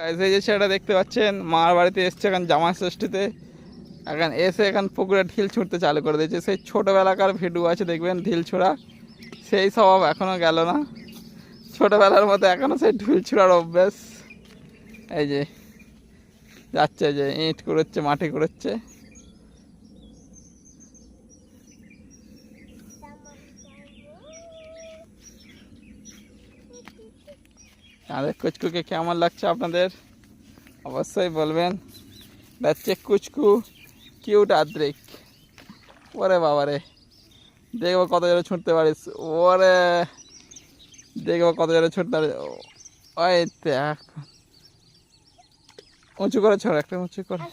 এই যে ছেলেটা দেখতে পাচ্ছেন মার বাড়িতে এসছে এখন জামাই ষষ্ঠীতে। এখন এসে এখন পুকুরে ঢিল ছুঁড়তে চালু করে দিয়েছে। সেই ছোটোবেলাকার ভিডিও আছে দেখবেন ঢিল ছোঁড়া, সেই স্বভাব এখনও গেল না। ছোটোবেলার মতো এখনও সেই ঢিল ছোঁড়ার অভ্যাস। এই যে যাচ্ছে, যে ইট কুড়োচ্ছে, মাটি কুড়োচ্ছে। আমাদের কুচকুকে কেমন লাগছে আপনাদের অবশ্যই বলবেন। যাচ্ছে কুচকু কিউট আদ্রিক। ওরে বাবারে, দেখবো কত জোরে ছুটতে পারিস। ওরে দেখবো কত জোরে ছুটতে পারিস। ওই দেখ, উঁচু করে ছোড়ো, একটা উঁচু করে,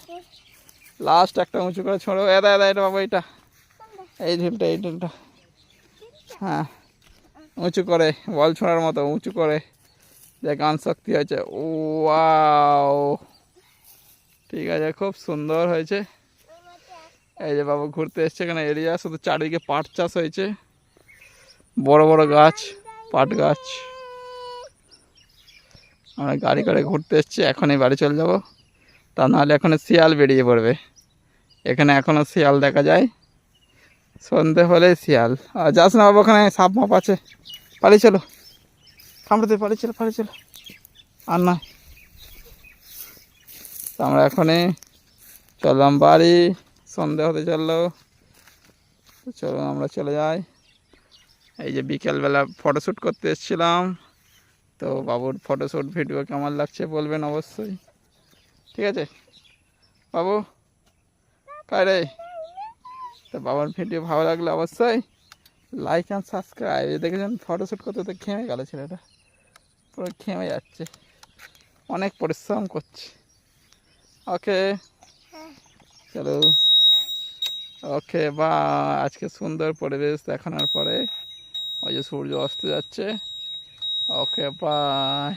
লাস্ট একটা উঁচু করে ছোড়ো। এদা এদা এটা বাবা, এইটা এই ঢিলটা, এই ঢিলটা, হ্যাঁ উঁচু করে, বল ছোঁড়ার মতো উঁচু করে, যে গান শক্তি হয়েছে। ওয়াও, ঠিক আছে, খুব সুন্দর হয়েছে। এই যে বাবু ঘুরতে এসছে এখানে এরিয়া, শুধু চারিদিকে পাট চাষ হয়েছে, বড় বড় গাছ, পাট গাছ। আমরা গাড়ি করে ঘুরতে এসছি, এখনই বাড়ি চলে যাব, তা নাহলে এখানে শিয়াল বেরিয়ে পড়বে। এখানে এখনও শিয়াল দেখা যায়, সন্ধে হলেই শিয়াল। আর যাস না বাবু, ওখানে সাপ মাপ আছে, পালিয়ে চলো, কামড়াতে, পালিয়ে চলো, পালিয়ে চলো, আর নয়। তো আমরা এখনই চললাম বাড়ি, সন্ধে হতে চললো, তো চলো আমরা চলে যাই। এই যে বিকেলবেলা ফটোশ্যুট করতে এসেছিলাম, তো বাবুর ফটোশ্যুট ভিডিও কেমন লাগছে বলবেন অবশ্যই। ঠিক আছে বাবু, কাই রে? তো বাবার ভিডিও ভালো লাগলে অবশ্যই লাইক অ্যান্ড সাবস্ক্রাইব। দেখেছেন ফটোশ্যুট করতে তো ঘেমে গেল ছেলেটা, পুরো ঘেমে যাচ্ছে, অনেক পরিশ্রম করছে। ওকে চলো, ওকে বা। আজকে সুন্দর পরিবেশ দেখানোর পরে ওই যে সূর্য অস্ত যাচ্ছে। Okay bye.